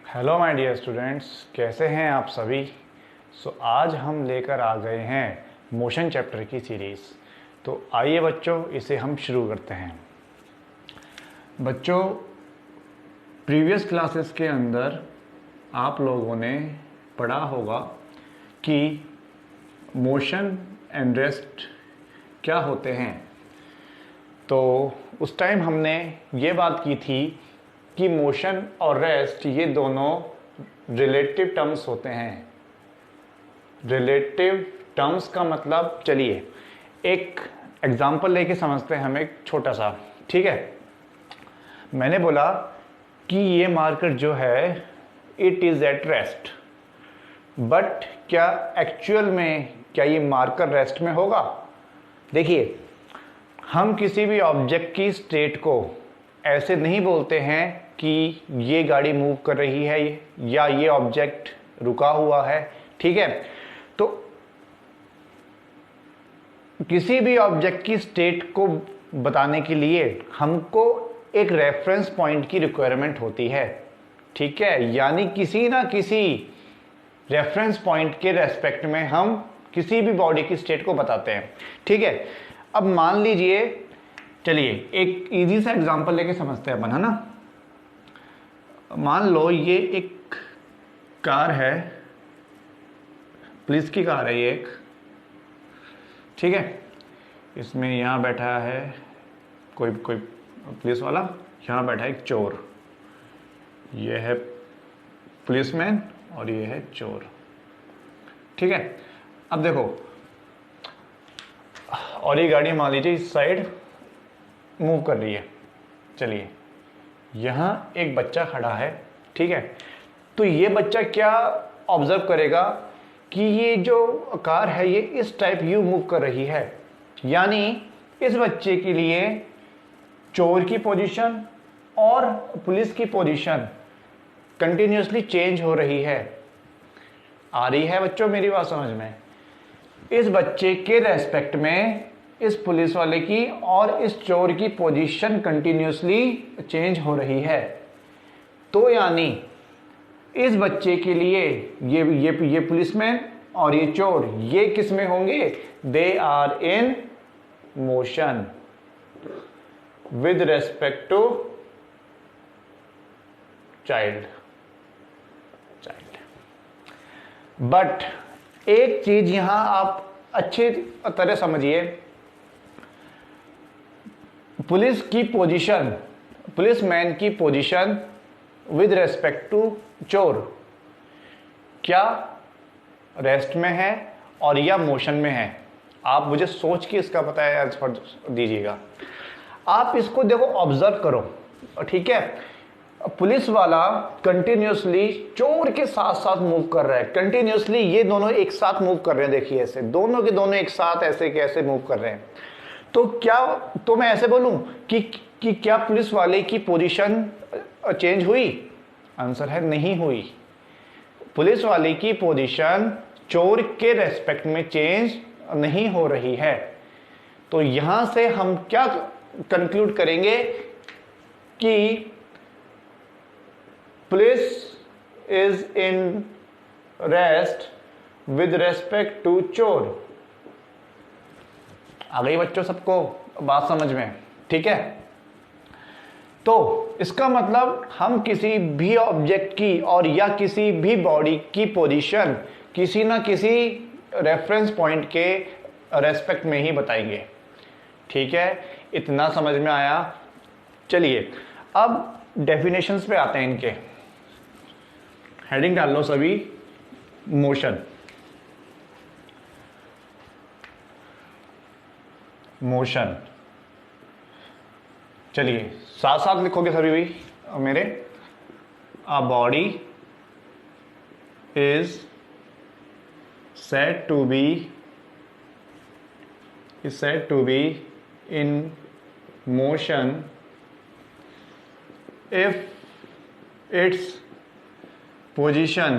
Hello my dear students, कैसे हैं आप सभी। आज हम लेकर आ गए हैं मोशन चैप्टर की सीरीज़। तो आइए बच्चों, इसे हम शुरू करते हैं। बच्चों, प्रीवियस क्लासेस के अंदर आप लोगों ने पढ़ा होगा कि मोशन एंड रेस्ट क्या होते हैं। तो उस टाइम हमने ये बात की थी कि मोशन और रेस्ट ये दोनों रिलेटिव टर्म्स होते हैं। रिलेटिव टर्म्स का मतलब, चलिए एक एग्जांपल लेके समझते हैं हम, एक छोटा सा। ठीक है, मैंने बोला कि ये मार्कर जो है it is at rest, but क्या एक्चुअल में क्या ये मार्कर रेस्ट में होगा? देखिए, हम किसी भी ऑब्जेक्ट की स्टेट को ऐसे नहीं बोलते हैं कि ये गाड़ी मूव कर रही है या ये ऑब्जेक्ट रुका हुआ है। ठीक है, तो किसी भी ऑब्जेक्ट की स्टेट को बताने के लिए हमको एक रेफरेंस पॉइंट की रिक्वायरमेंट होती है। ठीक है, यानी किसी ना किसी रेफरेंस पॉइंट के रेस्पेक्ट में हम किसी भी बॉडी की स्टेट को बताते हैं। ठीक है, अब मान लीजिए, चलिए एक इजी सा एग्जांपल लेके समझते हैं अपन, है ना। मान लो ये एक कार है, पुलिस की कार है ये एक। ठीक है, इसमें यहाँ बैठा है कोई पुलिस वाला, यहाँ बैठा है एक चोर। ये है पुलिसमैन और ये है चोर। ठीक है, अब देखो, और ये गाड़ी मान लीजिए इस साइड मूव कर रही है। चलिए, यहाँ एक बच्चा खड़ा है। ठीक है, तो ये बच्चा क्या ऑब्जर्व करेगा कि ये जो कार है ये इस टाइप यू मूव कर रही है, यानी इस बच्चे के लिए चोर की पोजीशन और पुलिस की पोजीशन कंटिन्यूसली चेंज हो रही है। आ रही है बच्चों मेरी बात समझ में? इस बच्चे के रेस्पेक्ट में इस पुलिस वाले की और इस चोर की पोजीशन कंटिन्यूसली चेंज हो रही है। तो यानी इस बच्चे के लिए ये पुलिसमैन और ये चोर, ये किस में होंगे? They are in motion with respect to child. But एक चीज यहां आप अच्छी तरह समझिए, पुलिस की पोजीशन, पुलिसमैन की पोजीशन विद रेस्पेक्ट टू चोर क्या रेस्ट में है और या मोशन में है? आप मुझे सोच के इसका पता है आंसर दीजिएगा। आप इसको देखो, ऑब्जर्व करो। ठीक है, पुलिस वाला कंटिन्यूसली चोर के साथ साथ मूव कर रहा है, कंटिन्यूसली ये दोनों एक साथ मूव कर रहे हैं। देखिए ऐसे दोनों के दोनों एक साथ ऐसे कैसे मूव कर रहे हैं। तो क्या, तो मैं ऐसे बोलूं कि क्या पुलिस वाले की पोजीशन चेंज हुई? आंसर है नहीं हुई। पुलिस वाले की पोजीशन चोर के रेस्पेक्ट में चेंज नहीं हो रही है। तो यहां से हम क्या कंक्लूड करेंगे कि police is in rest with respect to चोर। आ गई बच्चों सबको बात समझ में? ठीक है, तो इसका मतलब हम किसी भी ऑब्जेक्ट की और या किसी भी बॉडी की पोजीशन किसी ना किसी रेफरेंस पॉइंट के रेस्पेक्ट में ही बताएंगे। ठीक है, इतना समझ में आया? चलिए अब डेफिनेशंस पे आते हैं इनके। हेडिंग डाल लो सभी, मोशन। मोशन, चलिए साथ साथ लिखोगे सभी भी मेरे। अ body is said to be in motion if its position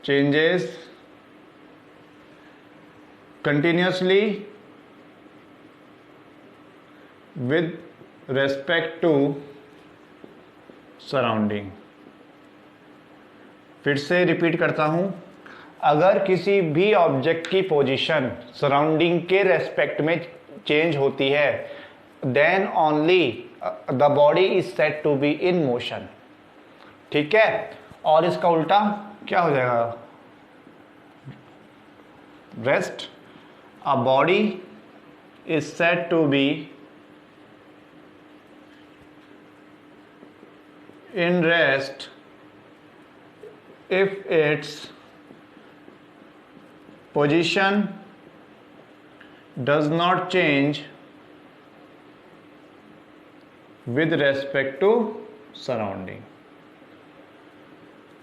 changes continuously with respect to surrounding. फिर से रिपीट करता हूं, अगर किसी भी ऑब्जेक्ट की पोजीशन सराउंडिंग के रेस्पेक्ट में चेंज होती है, then only the body is said to be in motion. ठीक है, और इसका उल्टा क्या हो जाएगा? Rest. A body is said to be in rest if its position does not change with respect to surrounding।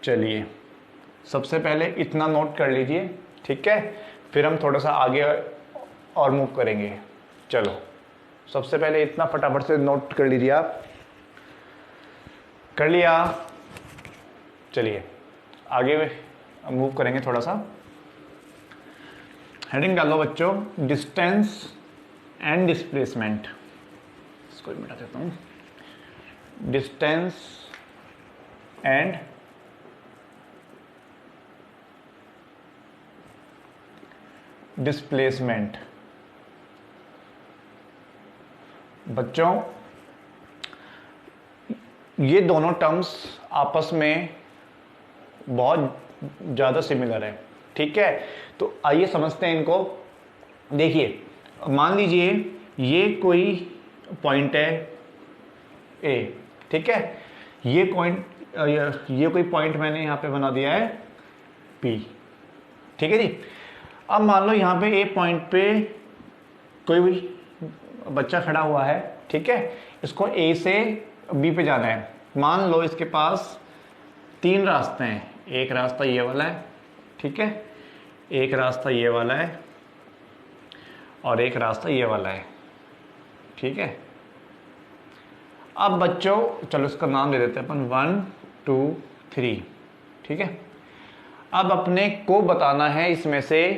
चलिए, सबसे पहले इतना नोट कर लीजिए, ठीक है, फिर हम थोड़ा सा आगे और मूव करेंगे। चलो, सबसे पहले इतना फटाफट से नोट कर लीजिए आप। कर लिया? चलिए आगे मूव करेंगे थोड़ा सा। हेडिंग डालो बच्चों, डिस्टेंस एंड डिस्प्लेसमेंट। इसको भी मिटा देता हूँ। Distance and displacement. बच्चों, ये दोनों टर्म्स आपस में बहुत ज़्यादा सिमिलर है, ठीक है। तो आइए समझते हैं इनको। देखिए, मान लीजिए ये कोई पॉइंट है ए, ठीक है, ये कोई पॉइंट मैंने यहाँ पे बना दिया है पी, ठीक है जी। अब मान लो यहाँ पे ए पॉइंट पे कोई भी बच्चा खड़ा हुआ है, ठीक है, इसको ए से बी पे जाना है। मान लो इसके पास 3 रास्ते हैं, एक रास्ता ये वाला है, ठीक है, एक रास्ता ये वाला है और एक रास्ता ये वाला है, ठीक है। अब बच्चों चलो इसका नाम दे देते हैं अपन 1 2 3, ठीक है। अब अपने को बताना है इसमें से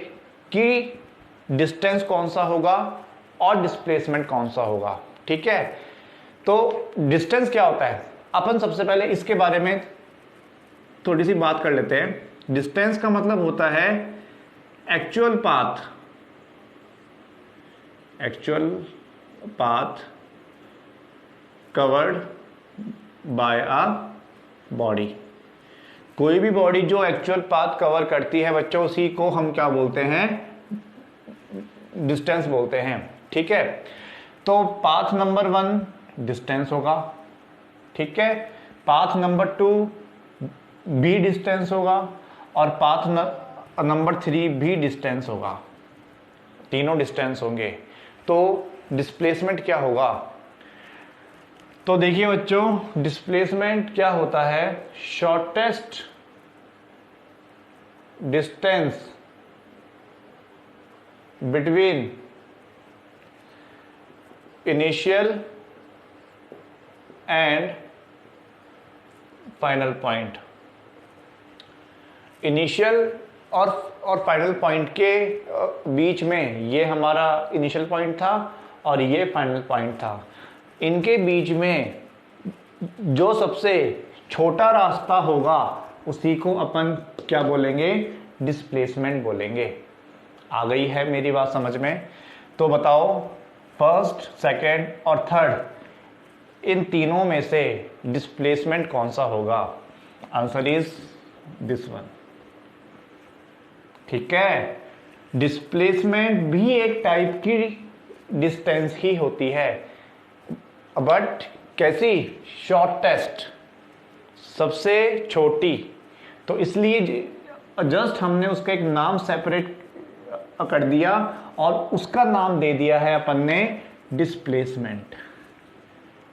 कि डिस्टेंस कौन सा होगा और डिस्प्लेसमेंट कौन सा होगा, ठीक है। तो डिस्टेंस क्या होता है, अपन सबसे पहले इसके बारे में थोड़ी सी बात कर लेते हैं। डिस्टेंस का मतलब होता है actual path covered by a body. कोई भी बॉडी जो एक्चुअल पाथ कवर करती है बच्चों, उसी को हम क्या बोलते हैं? डिस्टेंस बोलते हैं, ठीक है। तो पाथ नंबर 1 डिस्टेंस होगा, ठीक है, पाथ नंबर 2 भी डिस्टेंस होगा और पाथ नंबर 3 भी डिस्टेंस होगा, तीनों डिस्टेंस होंगे। तो डिस्प्लेसमेंट क्या होगा? तो देखिए बच्चों, डिस्प्लेसमेंट क्या होता है? Shortest distance between initial and final point. Initial और फाइनल पॉइंट के बीच में ये हमारा इनिशियल पॉइंट था और ये फाइनल पॉइंट था। इनके बीच में जो सबसे छोटा रास्ता होगा उसी को अपन क्या बोलेंगे? डिस्प्लेसमेंट बोलेंगे। आ गई है मेरी बात समझ में? तो बताओ, फर्स्ट, सेकंड और थर्ड, इन तीनों में से डिस्प्लेसमेंट कौन सा होगा? आंसर इज दिस वन, ठीक है। डिस्प्लेसमेंट भी एक टाइप की डिस्टेंस ही होती है, बट कैसी? शॉर्टेस्ट, सबसे छोटी। तो इसलिए जस्ट हमने उसका एक नाम सेपरेट कर दिया और उसका नाम दे दिया है अपन ने डिस्प्लेसमेंट,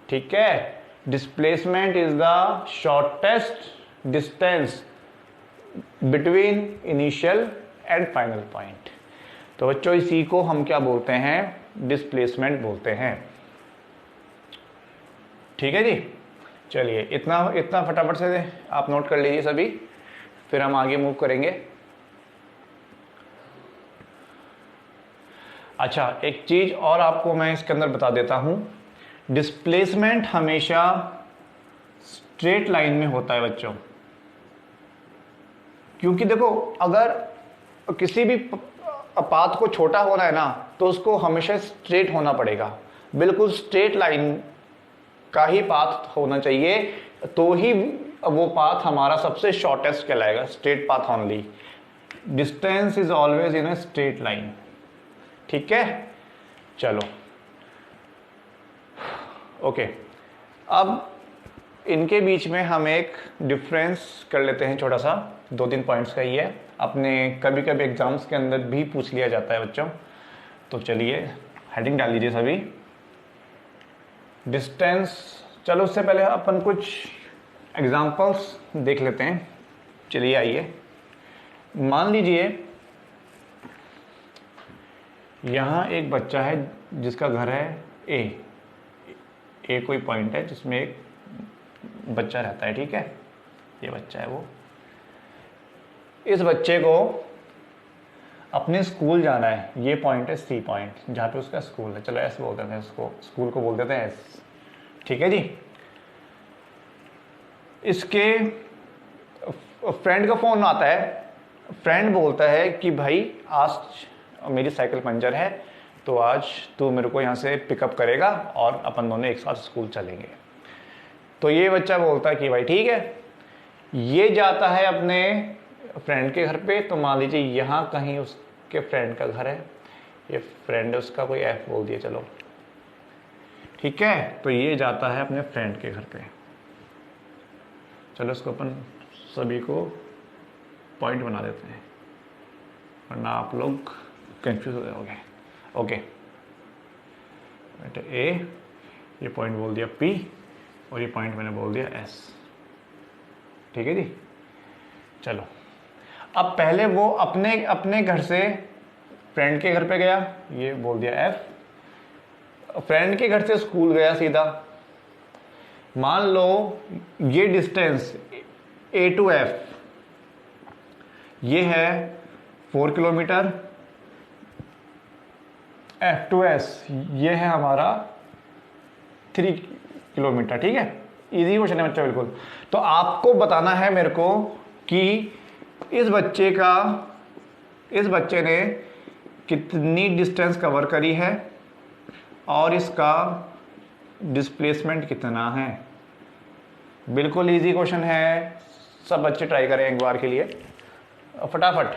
ठीक है। Displacement is the shortest distance between initial and final point. तो बच्चों इसी को हम क्या बोलते हैं? डिस्प्लेसमेंट बोलते हैं, ठीक है जी। चलिए इतना फटाफट से आप नोट कर लीजिए सभी, फिर हम आगे मूव करेंगे। अच्छा, एक चीज और आपको मैं इसके अंदर बता देता हूं। डिस्प्लेसमेंट हमेशा स्ट्रेट लाइन में होता है बच्चों, क्योंकि देखो अगर किसी भी पाथ को छोटा होना है ना तो उसको हमेशा स्ट्रेट होना पड़ेगा, बिल्कुल स्ट्रेट लाइन का ही पाथ होना चाहिए, तो ही वो पाथ हमारा सबसे शॉर्टेस्ट कहलाएगा, straight path only. Distance is always in a straight line, ठीक है। चलो ओके, अब इनके बीच में हम एक डिफरेंस कर लेते हैं छोटा सा, 2-3 पॉइंट्स का ही है, अपने कभी कभी एग्जाम्स के अंदर भी पूछ लिया जाता है बच्चों। तो चलिए हेडिंग डाल लीजिए सभी, डिस्टेंस। चलो उससे पहले अपन कुछ एग्जाम्पल्स देख लेते हैं। चलिए आइए, मान लीजिए यहाँ एक बच्चा है जिसका घर है ए कोई पॉइंट है जिसमें एक बच्चा रहता है, ठीक है, ये बच्चा है वो। इस बच्चे को अपने स्कूल जाना है, ये पॉइंट है सी पॉइंट जहाँ पे उसका स्कूल है, चलो एस बोल देते हैं उसको, स्कूल को बोल देते हैं एस, ठीक है जी। इसके फ्रेंड का फोन आता है, फ्रेंड बोलता है कि भाई आज मेरी साइकिल पंचर है, तो आज तू मेरे को यहाँ से पिकअप करेगा और अपन दोनों एक साथ स्कूल चलेंगे। तो ये बच्चा बोलता है कि भाई ठीक है। ये जाता है अपने फ्रेंड के घर पे, तो मान लीजिए यहाँ कहीं उसके फ्रेंड का घर है, ये फ्रेंड है उसका, कोई एफ बोल दिया, चलो ठीक है। तो ये जाता है अपने फ्रेंड के घर पे, चलो इसको अपन सभी को पॉइंट बना देते हैं वरना आप लोग कंफ्यूज हो जाओगे। ओके बेटा ए, ये पॉइंट बोल दिया पी, और ये पॉइंट मैंने बोल दिया एस, ठीक है जी। चलो अब पहले वो अपने घर से फ्रेंड के घर पे गया, ये बोल दिया एफ, फ्रेंड के घर से स्कूल गया सीधा। मान लो ये डिस्टेंस ए टू एफ ये है 4 किलोमीटर, एफ टू एस ये है हमारा 3 किलोमीटर, ठीक है। इजी क्वेश्चन है बच्चा बिल्कुल। तो आपको बताना है मेरे को कि इस बच्चे ने कितनी डिस्टेंस कवर करी है और इसका डिस्प्लेसमेंट कितना है। बिल्कुल इजी क्वेश्चन है, सब बच्चे ट्राई करें एक बार के लिए फटाफट।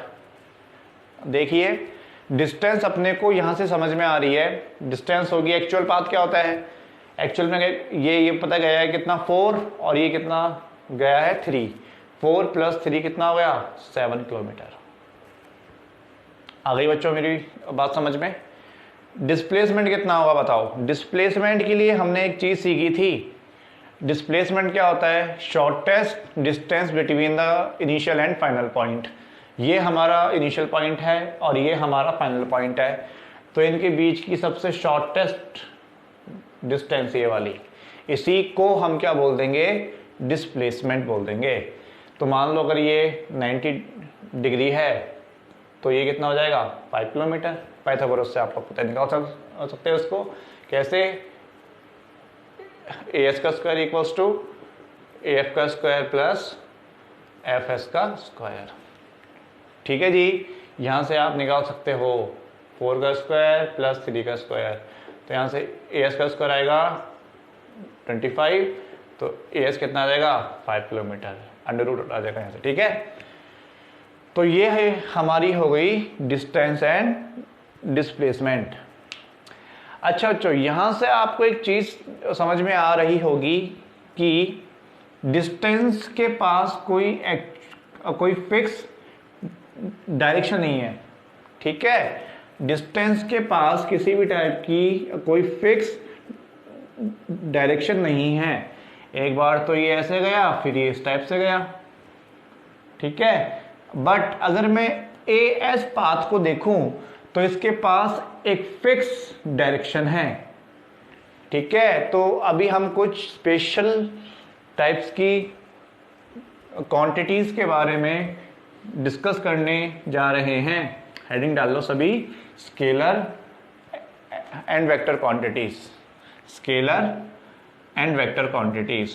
देखिए डिस्टेंस अपने को यहां से समझ में आ रही है, डिस्टेंस होगी, एक्चुअल पाथ क्या होता है, एक्चुअल में ये पता गया है कितना 4 और ये कितना गया है 3, 4 + 3 कितना हो गया 7 किलोमीटर। आ गई बच्चों मेरी बात समझ में। डिस्प्लेसमेंट कितना होगा बताओ। डिस्प्लेसमेंट के लिए हमने एक चीज सीखी थी, डिस्प्लेसमेंट क्या होता है, shortest distance between the initial and final point. ये हमारा इनिशियल पॉइंट है और ये हमारा फाइनल पॉइंट है, तो इनके बीच की सबसे शॉर्टेस्ट डिस्टेंस ये वाली, इसी को हम क्या बोल देंगे, डिस्प्लेसमेंट बोल देंगे। तो मान लो अगर ये 90 डिग्री है तो ये कितना हो जाएगा 5 किलोमीटर। पाइथागोरस से आपको पता निकाल सकते हैं उसको कैसे, AS का स्क्वायर इक्वल्स टू AF का स्क्वायर प्लस FS का स्क्वायर, ठीक है जी। यहाँ से आप निकाल सकते हो 4 का स्क्वायर प्लस 3 का स्क्वायर, तो यहाँ से AS का स्क्वायर आएगा 25, तो AS कितना आ जाएगा 5 किलोमीटर, √ आ जाएगा यहाँ से, ठीक है। तो ये है हमारी हो गई डिस्टेंस एंड डिस्प्लेसमेंट। अच्छा यहाँ से आपको एक चीज समझ में आ रही होगी कि डिस्टेंस के पास कोई फिक्स डायरेक्शन नहीं है, ठीक है। डिस्टेंस के पास किसी भी टाइप की कोई फिक्स डायरेक्शन नहीं है। एक बार तो ये ऐसे गया, फिर ये इस टाइप से गया, ठीक है। बट अगर मैं AS पाथ को देखूं तो इसके पास एक फिक्स डायरेक्शन है, ठीक है। तो अभी हम कुछ स्पेशल टाइप्स की क्वांटिटीज के बारे में डिस्कस करने जा रहे हैं। हेडिंग डाल लो सभी, scalar and vector quantities, scalar and vector quantities.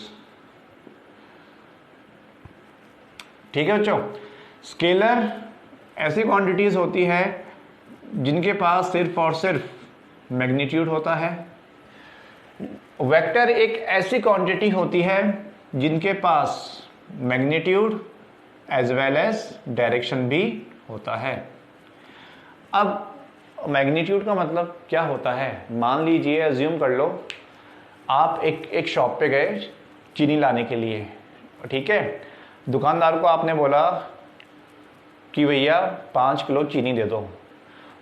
ठीक है बच्चों। स्केलर ऐसी क्वांटिटीज होती है जिनके पास सिर्फ और सिर्फ मैग्नीट्यूड होता है। वेक्टर एक ऐसी क्वांटिटी होती है जिनके पास magnitude as well as direction भी होता है। अब मैग्नीट्यूड का मतलब क्या होता है, मान लीजिए अज्यूम कर लो आप एक शॉप पे गए चीनी लाने के लिए, ठीक है। दुकानदार को आपने बोला कि भैया 5 किलो चीनी दे दो।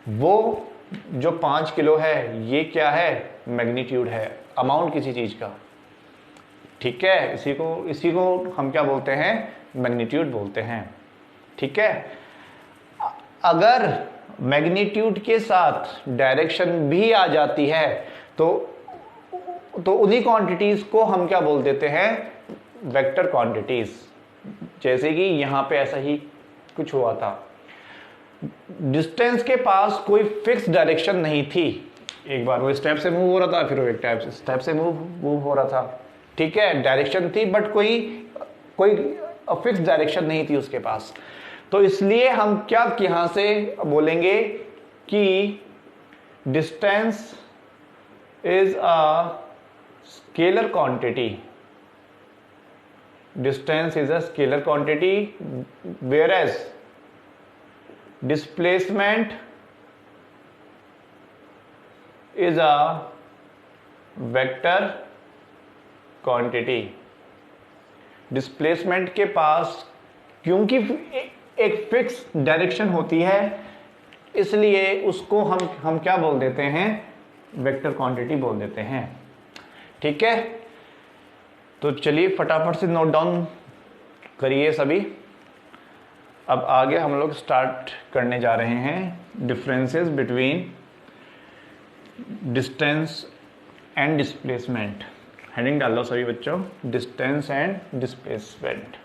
वो जो 5 किलो है ये क्या है, मैग्नीट्यूड है, अमाउंट किसी चीज का, ठीक है। इसी को हम क्या बोलते हैं, मैग्नीट्यूड बोलते हैं, ठीक है। अगर मैग्नीट्यूड के साथ डायरेक्शन भी आ जाती है तो उन्हीं क्वांटिटीज को हम क्या बोल देते हैं, वेक्टर क्वांटिटीज। जैसे कि यहां पे ऐसा ही कुछ हुआ था, डिस्टेंस के पास कोई फिक्स डायरेक्शन नहीं थी। एक बार वो स्टेप से मूव हो रहा था, फिर वो एक स्टेप से मूव हो रहा था, ठीक है। डायरेक्शन थी बट कोई फिक्स डायरेक्शन नहीं थी उसके पास। तो इसलिए हम क्या यहां से बोलेंगे कि distance is a scalar quantity. Distance is a scalar quantity whereas displacement is a vector quantity. Displacement के पास क्योंकि एक फिक्स डायरेक्शन होती है, इसलिए उसको हम क्या बोल देते हैं, वेक्टर क्वांटिटी बोल देते हैं, ठीक है। तो चलिए फटाफट से नोट डाउन करिए सभी। अब आगे हम लोग स्टार्ट करने जा रहे हैं differences between distance and displacement. Heading डाल दो सभी बच्चों, डिस्टेंस एंड डिस्प्लेसमेंट,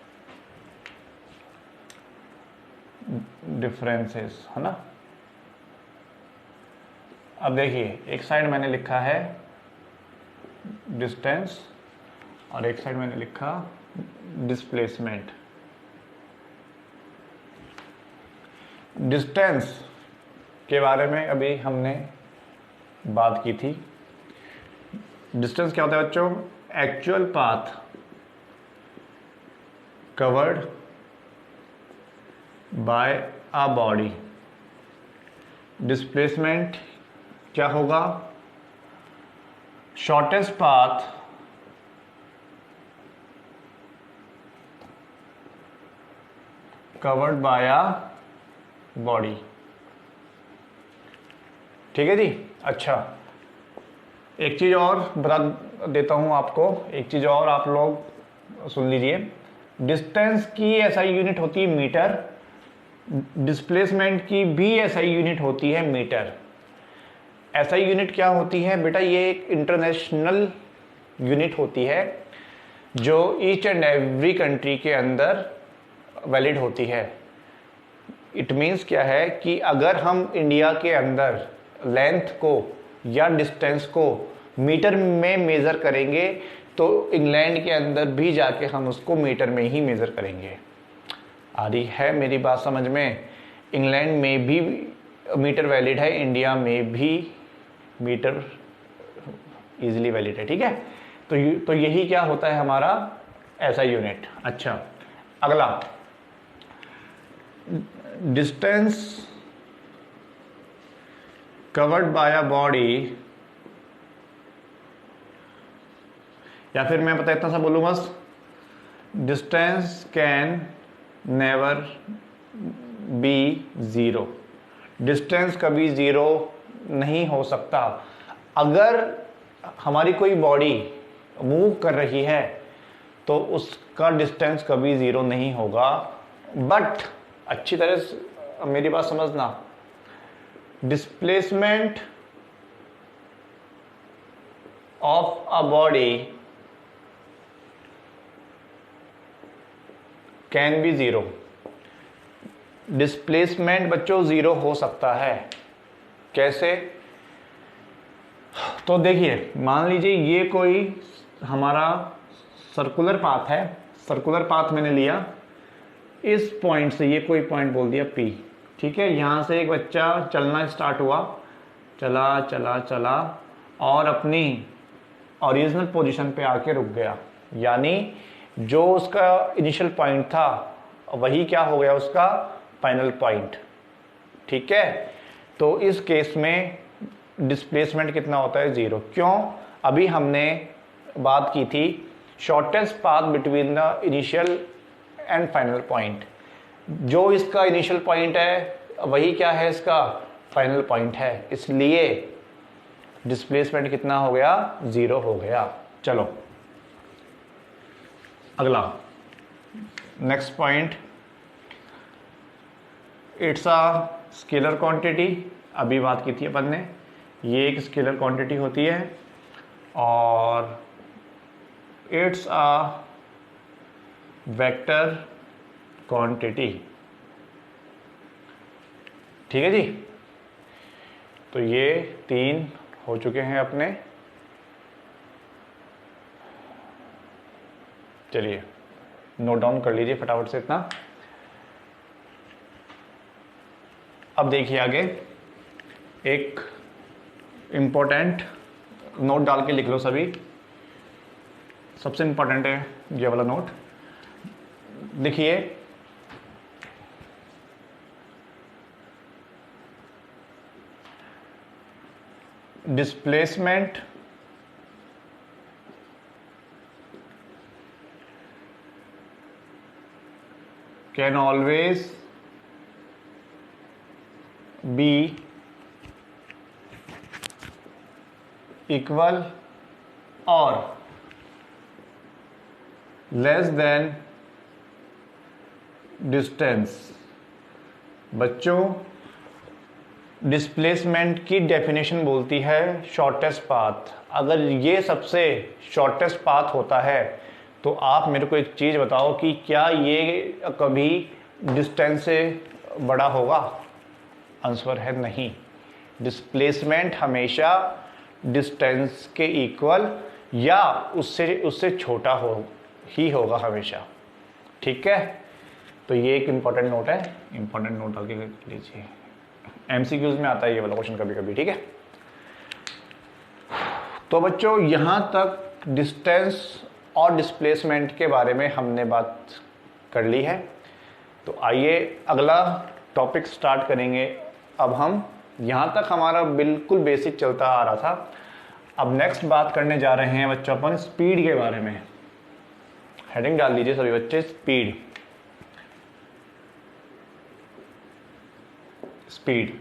डिफरेंसेस, है ना। अब देखिए एक साइड मैंने लिखा है डिस्टेंस और एक साइड मैंने लिखा डिस्प्लेसमेंट। डिस्टेंस के बारे में अभी हमने बात की थी। डिस्टेंस क्या होता है बच्चों, actual path covered by a body. Displacement क्या होगा, shortest path covered by a body, ठीक है जी। अच्छा एक चीज और बता देता हूं आपको, एक चीज और आप लोग सुन लीजिए। डिस्टेंस की एसआई यूनिट होती है मीटर, डिस्प्लेसमेंट की भी एसआई यूनिट होती है मीटर। एसआई यूनिट क्या होती है बेटा, ये एक इंटरनेशनल यूनिट होती है जो ईच एंड एवरी कंट्री के अंदर वैलिड होती है। इट मीन्स क्या है कि अगर हम इंडिया के अंदर लेंथ को या डिस्टेंस को मीटर में मेज़र करेंगे तो इंग्लैंड के अंदर भी जाके हम उसको मीटर में ही मेज़र करेंगे। आ रही है मेरी बात समझ में, इंग्लैंड में भी मीटर वैलिड है, इंडिया में भी मीटर इजीली वैलिड है, ठीक है। तो यही क्या होता है हमारा ऐसा यूनिट। अच्छा अगला, distance covered by a body, या फिर मैं पता इतना सा बोलूँ बस, distance can never be zero. Distance कभी जीरो नहीं हो सकता। अगर हमारी कोई बॉडी मूव कर रही है तो उसका डिस्टेंस कभी जीरो नहीं होगा। बट अच्छी तरह से मेरी बात समझना, displacement of a body can be zero. Displacement बच्चों जीरो हो सकता है। कैसे? तो देखिए मान लीजिए ये कोई हमारा सर्कुलर पाथ है, सर्कुलर पाथ मैंने लिया, इस पॉइंट से, ये कोई पॉइंट बोल दिया P, ठीक है, यहाँ से एक बच्चा चलना स्टार्ट हुआ, चला चला चला और अपनी ओरिजिनल पोजीशन पे आके रुक गया, यानी जो उसका इनिशियल पॉइंट था वही क्या हो गया उसका फाइनल पॉइंट, ठीक है। तो इस केस में डिस्प्लेसमेंट कितना होता है, 0। क्यों? अभी हमने बात की थी shortest path between the initial and final point, जो इसका इनिशियल पॉइंट है वही क्या है, इसका फाइनल पॉइंट है, इसलिए डिस्प्लेसमेंट कितना हो गया, 0 हो गया। चलो अगला next point, it's a scalar quantity. अभी बात की थी अपन ने, ये एक स्केलर क्वांटिटी होती है और इट्स अ वेक्टर क्वांटिटी, ठीक है जी। तो ये 3 हो चुके हैं अपने, चलिए नोट डाउन कर लीजिए फटाफट से इतना। अब देखिए आगे एक इम्पोर्टेंट नोट डाल के लिख लो सभी, सबसे इम्पोर्टेंट है ये वाला नोट। देखिए displacement can always be equal और लेस देन डिस्टेंस। बच्चों डिस्प्लेसमेंट की डेफिनेशन बोलती है शॉर्टेस्ट पाथ। अगर ये सबसे शॉर्टेस्ट पाथ होता है तो आप मेरे को एक चीज़ बताओ कि क्या ये कभी डिस्टेंस से बड़ा होगा? आंसर है नहीं। डिस्प्लेसमेंट हमेशा डिस्टेंस के इक्वल या उससे छोटा ही होगा हमेशा, ठीक है। तो ये एक इम्पॉर्टेंट नोट है, इम्पॉर्टेंट नोट डाल के लीजिए, एमसीक्यूज में आता है ये वाला क्वेश्चन कभी कभी, ठीक है। तो बच्चों यहाँ तक डिस्टेंस और डिस्प्लेसमेंट के बारे में हमने बात कर ली है। तो आइए अगला टॉपिक स्टार्ट करेंगे। अब हम यहाँ तक हमारा बिल्कुल बेसिक चलता आ रहा था। अब नेक्स्ट बात करने जा रहे हैं बच्चों अपन स्पीड के बारे में। हेडिंग डाल लीजिए सभी बच्चे, स्पीड। स्पीड,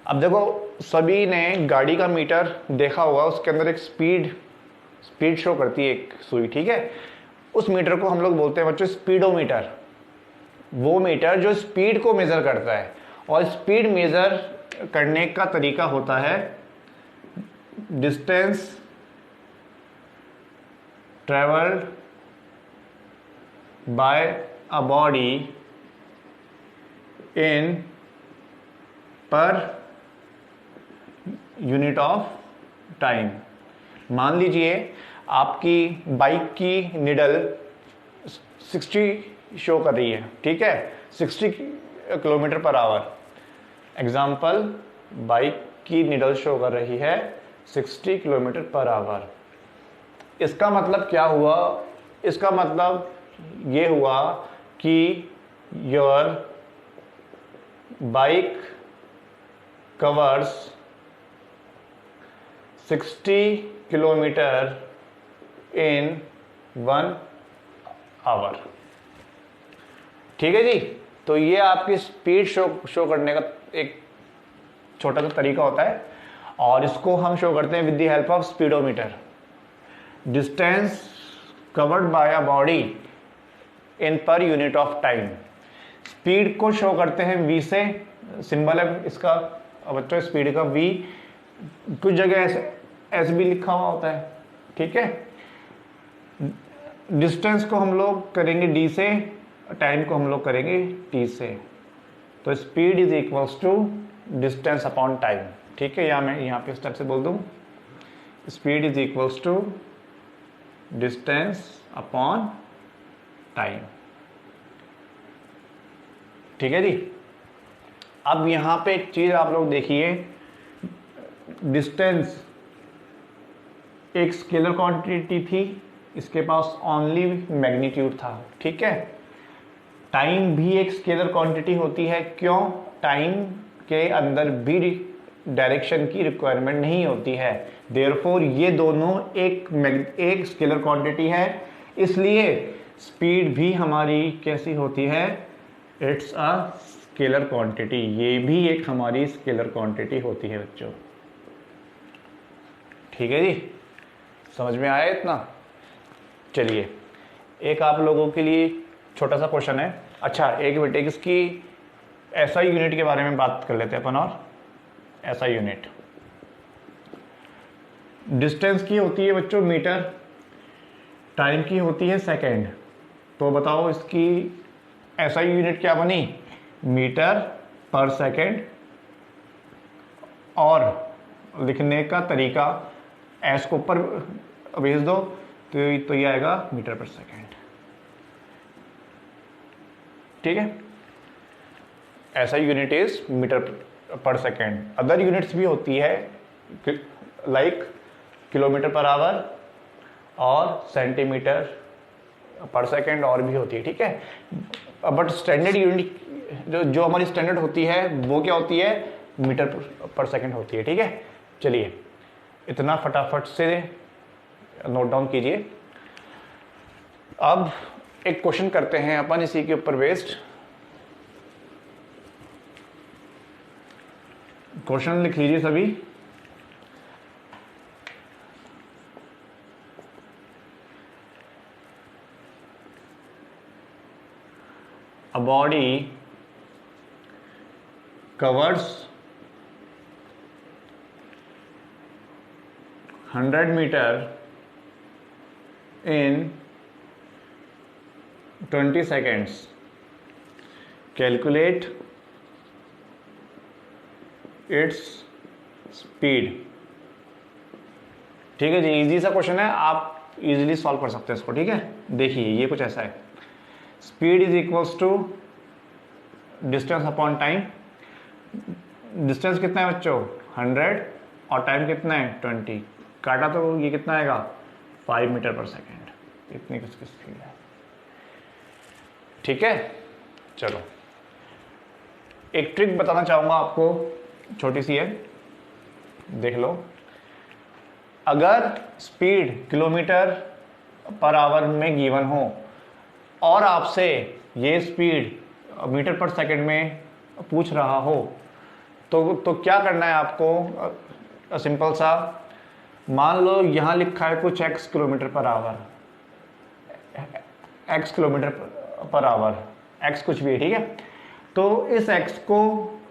अब देखो सभी ने गाड़ी का मीटर देखा होगा, उसके अंदर एक स्पीड शो करती है एक सुई, ठीक है। उस मीटर को हम लोग बोलते हैं बच्चों स्पीडोमीटर। वो मीटर जो स्पीड को मेजर करता है, और स्पीड मेजर करने का तरीका होता है distance travelled by a body in per unit of time. मान लीजिए आपकी बाइक की निडल 60 शो कर रही है, ठीक है, 60 kilometre per our. Example, bike की निडल शो कर रही है 60 किलोमीटर पर आवर। इसका मतलब क्या हुआ? इसका मतलब ये हुआ कि your bike covers 60 kilometre in 1 hour, ठीक है जी। तो ये आपकी स्पीड शो करने का एक छोटा सा तरीका होता है, और इसको हम शो करते हैं with the help of speedometer. Distance covered by a body in per unit of time. Speed को शो करते हैं v से, सिंबल है इसका बच्चों स्पीड का v, कुछ जगह ऐसे भी लिखा हुआ होता है, ठीक है। डिस्टेंस को हम लोग करेंगे d से, टाइम को हम लोग करेंगे t से। तो speed is equals to distance upon time, ठीक है। या मैं यहाँ पे स्टेप से बोल दूँ, speed is equals to distance upon time. ठीक है जी। अब यहाँ पे एक चीज़ आप लोग देखिए, डिस्टेंस एक स्केलर क्वांटिटी थी, इसके पास ओनली मैग्नीट्यूड था, ठीक है। टाइम भी एक स्केलर क्वांटिटी होती है, क्यों? टाइम के अंदर भी डायरेक्शन की रिक्वायरमेंट नहीं होती है, देयरफॉर ये दोनों एक स्केलर क्वांटिटी है, इसलिए स्पीड भी हमारी कैसी होती है? It's a scalar quantity. ये भी एक हमारी स्केलर क्वांटिटी होती है बच्चों, ठीक है जी। समझ में आया इतना? चलिए एक आप लोगों के लिए छोटा सा क्वेश्चन है। अच्छा एक बेटे इसकी एसआई यूनिट के बारे में बात कर लेते हैं अपन। और एसआई यूनिट डिस्टेंस की होती है बच्चों मीटर, टाइम की होती है सेकंड। तो बताओ इसकी एसआई यूनिट क्या बनी? मीटर पर सेकंड। और लिखने का तरीका एस को ऊपर भेज दो तो ये आएगा मीटर पर सेकंड, ठीक है। ऐसा यूनिट इज मीटर पर सेकंड। अदर यूनिट्स भी होती है लाइक किलोमीटर पर आवर और सेंटीमीटर पर सेकंड और भी होती है, ठीक है। बट स्टैंडर्ड यूनिट जो हमारी स्टैंडर्ड होती है वो क्या होती है? मीटर पर सेकंड होती है, ठीक है। चलिए इतना फटाफट से नोट डाउन कीजिए। अब एक क्वेश्चन करते हैं अपन इसी के ऊपर बेस्ड। क्वेश्चन लिख लीजिए सभी। A body covers 100 meter in 20 seconds. Calculate its speed. ठीक है जी, इजी सा क्वेश्चन है, आप इजीली सॉल्व कर सकते हैं इसको, ठीक है। देखिए ये कुछ ऐसा है, speed is equals to distance upon time. Distance कितना है बच्चों? 100 और टाइम कितना है? 20। काटा तो ये कितना आएगा? 5 मीटर पर सेकेंड। इतनी किसकी स्पीड है, ठीक है। चलो एक ट्रिक बताना चाहूंगा आपको, छोटी सी है, देख लो। अगर स्पीड किलोमीटर पर आवर में गिवन हो और आपसे ये स्पीड मीटर पर सेकंड में पूछ रहा हो तो क्या करना है आपको? सिंपल सा, मान लो यहां लिखा है कुछ x kilometre per our, x kilometre per our, x कुछ भी है, ठीक है। तो इस x को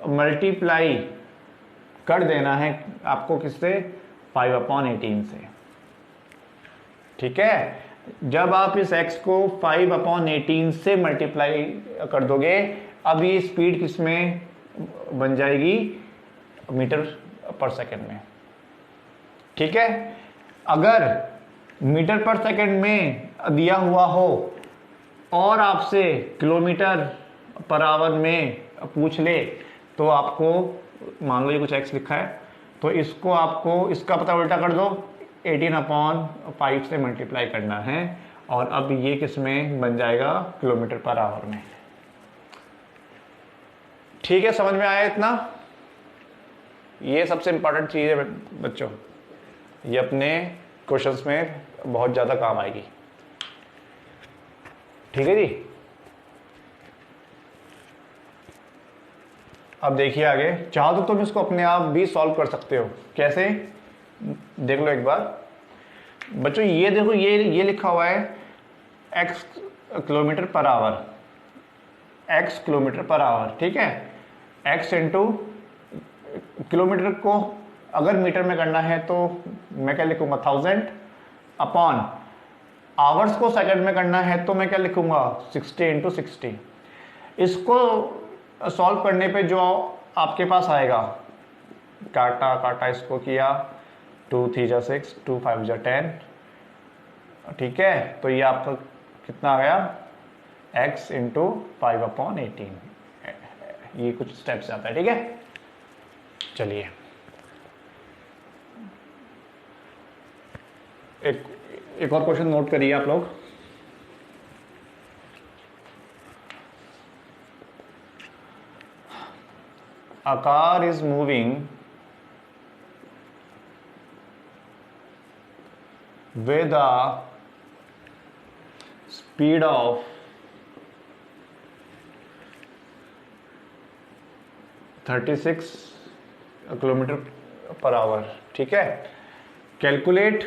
मल्टीप्लाई कर देना है आपको किससे? 5/18 से, ठीक है। जब आप इस x को 5/18 से मल्टीप्लाई कर दोगे, अब ये स्पीड किस में बन जाएगी? मीटर पर सेकंड में, ठीक है। अगर मीटर पर सेकंड में दिया हुआ हो और आपसे किलोमीटर पर आवर में पूछ ले, तो आपको मान लो ये कुछ x लिखा है, तो इसको आपको इसका पता उल्टा कर दो, 18/5 से मल्टीप्लाई करना है, और अब ये किस में बन जाएगा? किलोमीटर पर आवर में, ठीक है। समझ में आया इतना? ये सबसे इंपॉर्टेंट चीज है बच्चों, ये अपने क्वेश्चंस में बहुत ज्यादा काम आएगी, ठीक है जी। अब देखिए आगे, चाहो तो तुम इसको अपने आप भी सॉल्व कर सकते हो। कैसे? देख लो एक बार बच्चों, ये देखो, ये लिखा हुआ है x kilometre per our, x kilometre per hour, ठीक है। x इंटू किलोमीटर को अगर मीटर में करना है तो मैं क्या लिखूंगा? 1000 अपॉन आवर्स को सेकंड में करना है तो मैं क्या लिखूंगा? 60 इंटू 60। इसको सॉल्व करने पे जो आपके पास आएगा, काटा काटा इसको किया, 2 3 जा 6, 2 5 जा 10, ठीक है। तो ये आपका कितना आ गया? x इंटू 5/18, ये कुछ स्टेप्स आता है, ठीक है। चलिए एक और क्वेश्चन नोट करिए आप लोग। A car is moving with a speed of 36 kilometre per hour, ठीक है। Calculate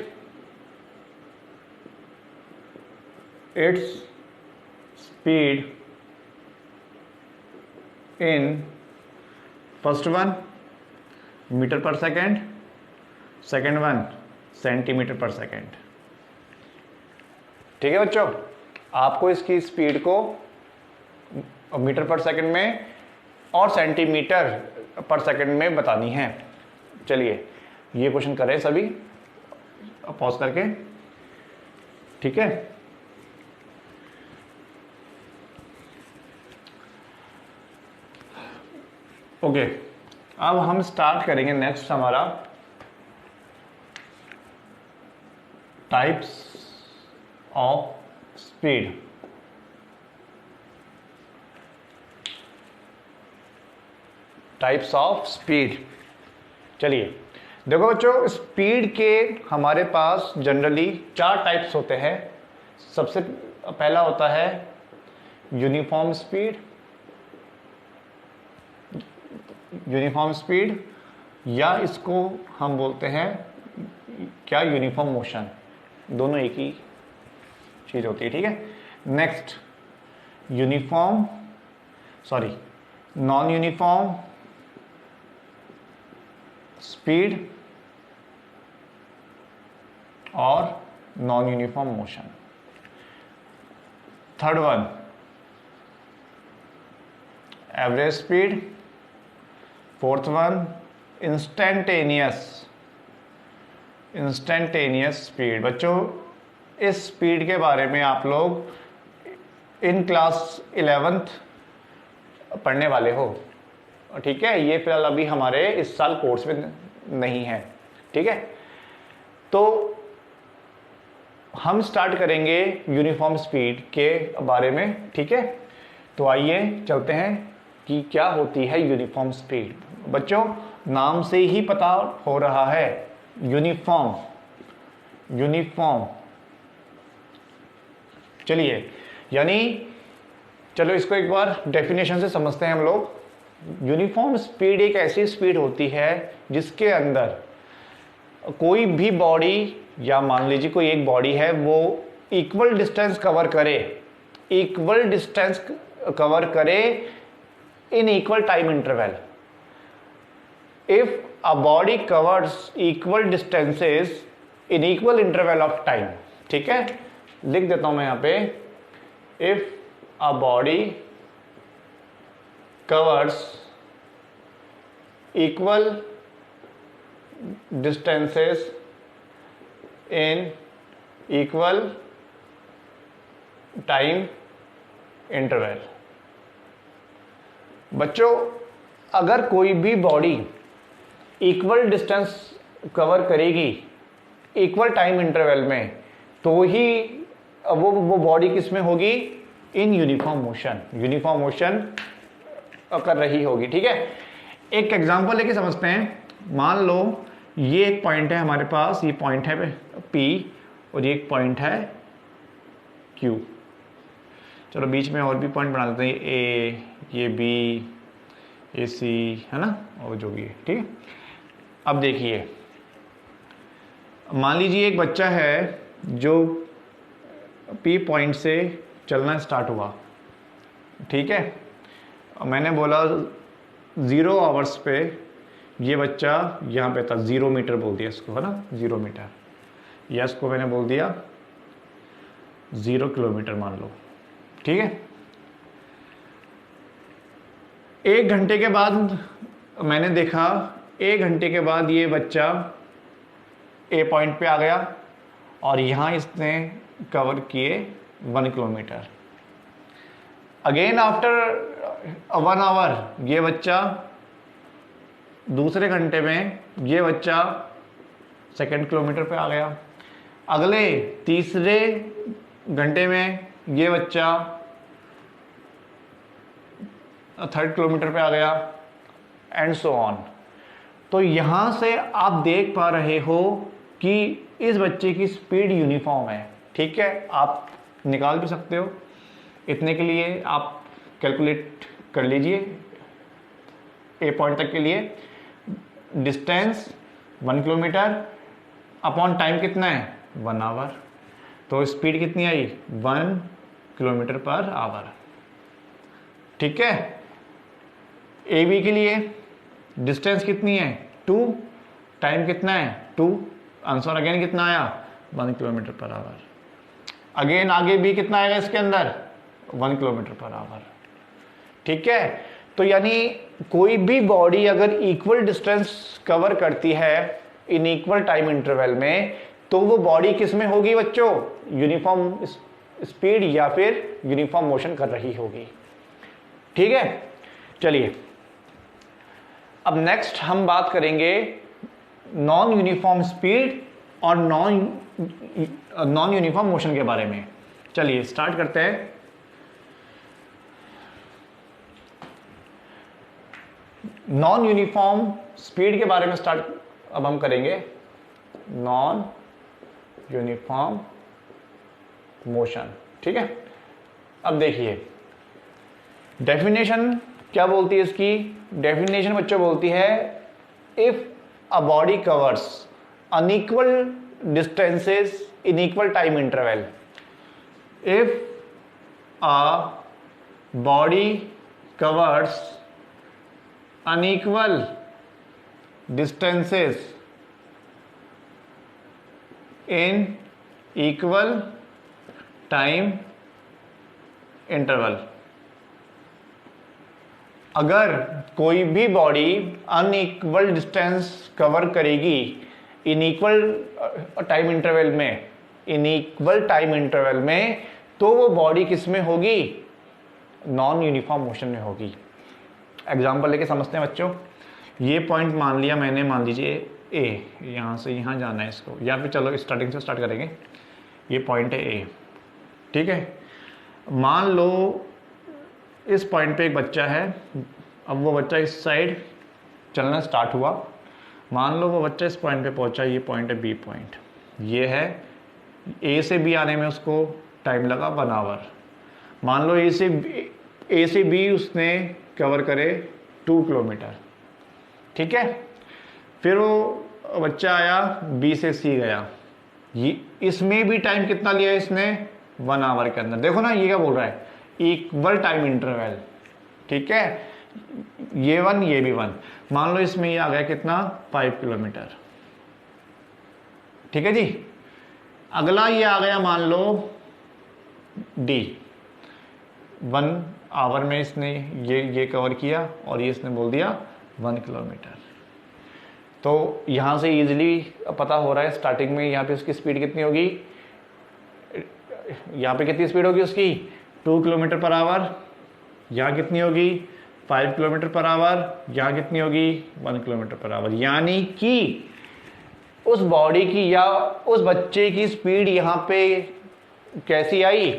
its speed in first one metre per second, second one centimetre per second, ठीक है बच्चों। आपको इसकी स्पीड को मीटर पर सेकेंड में और सेंटीमीटर पर सेकेंड में बतानी है। चलिए ये क्वेश्चन करें सभी पॉज करके, ठीक है। ओके अब हम स्टार्ट करेंगे नेक्स्ट हमारा types of speed. Types of speed. चलिए देखो बच्चों, स्पीड के हमारे पास जनरली 4 टाइप्स होते हैं। सबसे पहला होता है यूनिफॉर्म स्पीड, यूनिफॉर्म स्पीड या इसको हम बोलते हैं क्या, यूनिफॉर्म मोशन। दोनों एक ही चीज होती है, ठीक है। नेक्स्ट नॉन यूनिफॉर्म स्पीड और non uniform motion. Third one average speed. Fourth one instantaneous speed. बच्चों इस स्पीड के बारे में आप लोग इन क्लास 11th पढ़ने वाले हो, ठीक है। ये फिलहाल अभी हमारे इस साल कोर्स में नहीं है, ठीक है। तो हम स्टार्ट करेंगे यूनिफॉर्म स्पीड के बारे में, ठीक है। तो आइए चलते हैं कि क्या होती है यूनिफॉर्म स्पीड। बच्चों नाम से ही पता हो रहा है यूनिफॉर्म। चलिए यानी चलो इसको एक बार डेफिनेशन से समझते हैं हम लोग। यूनिफॉर्म स्पीड एक ऐसी स्पीड होती है जिसके अंदर कोई भी बॉडी, या मान लीजिए कोई एक बॉडी है, वो इक्वल डिस्टेंस कवर करे in equal time interval. If a body covers equal distances in equal interval of time, ठीक है। लिख देता हूं मैं यहां पे, if a body covers equal distances in equal time interval। बच्चों अगर कोई भी बॉडी इक्वल डिस्टेंस कवर करेगी इक्वल टाइम इंटरवल में, तो ही वो बॉडी किस में होगी, इन यूनिफॉर्म मोशन कर रही होगी, ठीक है। एक एग्जांपल लेके समझते हैं। मान लो ये एक पॉइंट है हमारे पास, ये पॉइंट है P और ये एक पॉइंट है Q। चलो बीच में और भी पॉइंट बना देते हैं, A, ये B, ये C, है ना, और जो भी है, ठीक है। अब देखिए मान लीजिए एक बच्चा है जो P पॉइंट से चलना स्टार्ट हुआ, ठीक है। मैंने बोला 0 आवर्स पे ये बच्चा यहाँ पे था, 0 मीटर बोल दिया इसको, है ना, 0 मीटर, या इसको मैंने बोल दिया 0 किलोमीटर मान लो, ठीक है। 1 घंटे के बाद मैंने देखा, 1 घंटे के बाद ये बच्चा A पॉइंट पे आ गया और यहाँ इसने कवर किए 1 किलोमीटर। अगेन आफ्टर 1 आवर ये बच्चा दूसरे घंटे में ये बच्चा 2 किलोमीटर पे आ गया, अगले तीसरे घंटे में ये बच्चा 3rd किलोमीटर पे आ गया, एंड सो ऑन। तो यहां से आप देख पा रहे हो कि इस बच्चे की स्पीड यूनिफॉर्म है। ठीक है, आप निकाल भी सकते हो, इतने के लिए आप कैलकुलेट कर लीजिए। ए पॉइंट तक के लिए डिस्टेंस 1 किलोमीटर अपॉन टाइम कितना है 1 आवर, तो स्पीड कितनी आई 1 किलोमीटर पर आवर। ठीक है, ए बी के लिए डिस्टेंस कितनी है 2, टाइम कितना है 2, आंसर अगेन कितना आया 1 किलोमीटर पर आवर। अगेन आगे भी कितना आएगा इसके अंदर 1 किलोमीटर पर आवर। ठीक है, तो यानी कोई भी बॉडी अगर इक्वल डिस्टेंस कवर करती है इन इक्वल टाइम इंटरवल में, तो वो बॉडी किस में होगी बच्चों, यूनिफॉर्म स्पीड या फिर यूनिफॉर्म मोशन कर रही होगी। ठीक है, चलिए अब नेक्स्ट हम बात करेंगे नॉन यूनिफॉर्म स्पीड और नॉन यूनिफॉर्म मोशन के बारे में। चलिए स्टार्ट करते हैं। नॉन यूनिफॉर्म स्पीड के बारे में स्टार्ट अब हम करेंगे, नॉन यूनिफॉर्म मोशन। ठीक है, अब देखिए डेफिनेशन क्या बोलती है इसकी। डेफिनेशन बच्चों बोलती है if a body covers unequal distances in equal time interval, if a body covers unequal distances in equal time interval, अगर कोई भी बॉडी अनइक्वल डिस्टेंस कवर करेगी इन इक्वल टाइम इंटरवल में, इन इक्वल टाइम इंटरवल में, तो वो body किस में होगी, नॉन यूनिफॉर्म मोशन में होगी। एग्जाम्पल लेके समझते हैं बच्चों। ये पॉइंट मान लिया मैंने, मान लीजिए ए, यहाँ से यहाँ जाना है इसको, या फिर चलो स्टार्टिंग से स्टार्ट करेंगे। ये पॉइंट है ए, ठीक है। मान लो इस पॉइंट पे एक बच्चा है, अब वो बच्चा इस साइड चलना स्टार्ट हुआ। मान लो वो बच्चा इस पॉइंट पे पहुंचा, ये पॉइंट है बी पॉइंट, ये है ए से बी आने में उसको टाइम लगा 1 आवर। मान लो ए से बी उसने कवर करे 2 किलोमीटर, ठीक है। फिर वो बच्चा आया बी से सी गया, ये इसमें भी टाइम कितना लिया इसने 1 आवर के अंदर। देखो ना ये क्या बोल रहा है, इक्वल टाइम इंटरवल, ठीक है। ये 1 ये भी 1, मान लो इसमें ये आ गया कितना 5 किलोमीटर, ठीक है जी। अगला ये आ गया मान लो डी, 1 आवर में इसने ये कवर किया और ये इसने बोल दिया 1 किलोमीटर। तो यहाँ से इजीली पता हो रहा है स्टार्टिंग में यहाँ पे उसकी स्पीड कितनी होगी, यहाँ पे कितनी स्पीड होगी उसकी 2 किलोमीटर पर आवर, यहाँ कितनी होगी 5 किलोमीटर पर आवर, यहाँ कितनी होगी 1 किलोमीटर पर आवर। यानी कि उस बॉडी की या उस बच्चे की स्पीड यहाँ पे कैसी आई,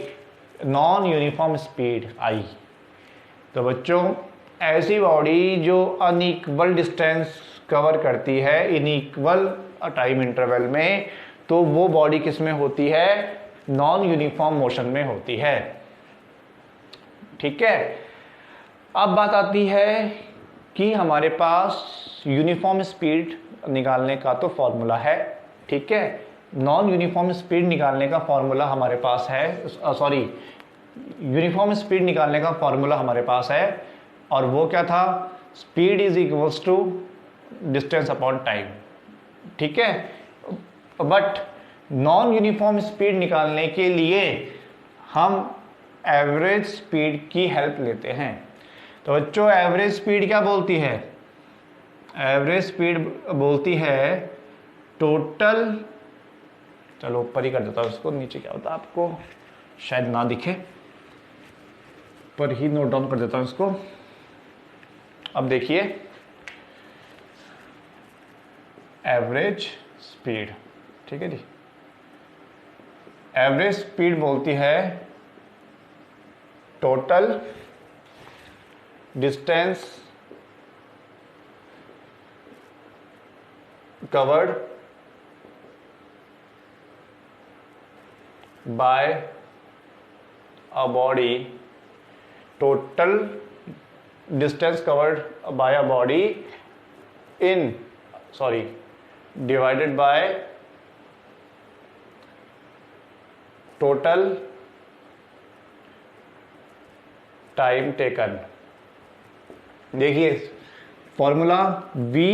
नॉन यूनिफॉर्म स्पीड आई। तो बच्चों ऐसी बॉडी जो अनइक्वल डिस्टेंस कवर करती है इनइक्वल टाइम इंटरवल में, तो वो बॉडी किस में होती है, नॉन यूनिफॉर्म मोशन में होती है, ठीक है। अब बात आती है कि हमारे पास यूनिफॉर्म स्पीड निकालने का तो फॉर्मूला है, ठीक है। नॉन यूनिफॉर्म स्पीड निकालने का फॉर्मूला हमारे पास है, सॉरी यूनिफॉर्म स्पीड निकालने का फॉर्मूला हमारे पास है, और वो क्या था, speed is equals to distance upon time, ठीक है। बट नॉन यूनिफॉर्म स्पीड निकालने के लिए हम एवरेज स्पीड की हेल्प लेते हैं। तो बच्चों एवरेज स्पीड क्या बोलती है, एवरेज स्पीड बोलती है टोटल, चलो ऊपर ही कर देता हूं उसको, नीचे क्या होता है आपको शायद ना दिखे, पर ही नोट डाउन कर देता हूं इसको। अब देखिए एवरेज स्पीड, ठीक है जी। एवरेज स्पीड बोलती है total distance covered by a body, total distance covered by a body in divided by total time taken. देखिए फॉर्मूला v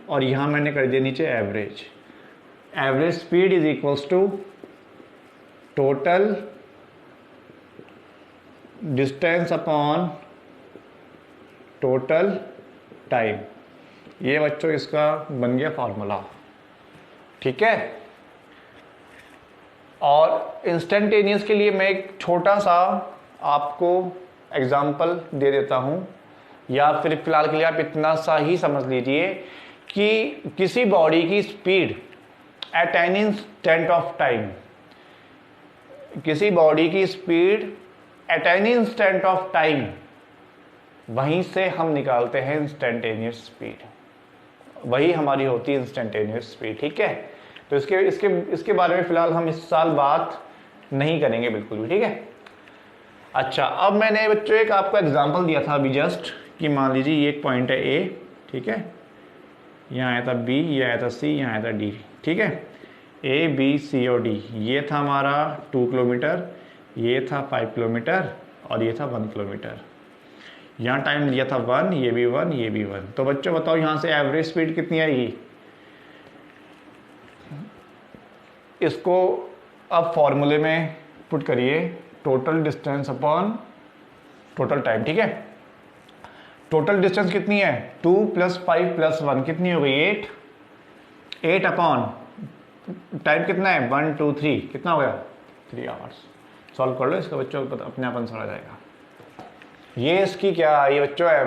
और यहां मैंने कर दिया नीचे average. Average speed is equals to total distance upon total time. ये बच्चों इसका बन गया फॉर्मूला, ठीक है। और इंस्टेंटेनियस के लिए मैं एक छोटा सा आपको एग्जाम्पल दे देता हूं, या फिर फिलहाल के लिए आप इतना सा ही समझ लीजिए कि किसी बॉडी की speed at an instant of time, किसी बॉडी की speed at an instant of time, वहीं से हम निकालते हैं इंस्टेंटेनियस स्पीड, वही हमारी होती है इंस्टेंटेनियस स्पीड, ठीक है। तो इसके बारे में फिलहाल हम इस साल बात नहीं करेंगे बिल्कुल भी, ठीक है। अच्छा, अब मैंने बच्चों एक आपको एग्जांपल दिया था अभी जस्ट, कि मान लीजिए ये एक पॉइंट है ए, ठीक है, यहाँ आया था बी, ये आया था सी, यहाँ आया था डी, ठीक है। ए बी सी और डी, ये था हमारा 2 किलोमीटर, ये था 5 किलोमीटर और ये था 1 किलोमीटर। यहाँ टाइम लिया था 1, ये भी 1, ये भी 1। तो बच्चों बताओ यहाँ से एवरेज स्पीड कितनी आएगी। इसको अब फॉर्मूले में पुट करिए, total distance upon total time, ठीक है। टोटल डिस्टेंस कितनी है 2 + 5 + 1 कितनी हो गई 8, 8 अपॉन टाइम कितना है 1 2 3, कितना हो गया 3 आवर्स। सॉल्व कर लो इसका बच्चों, अपने आप आंसर आ जाएगा। ये इसकी क्या ये बच्चों है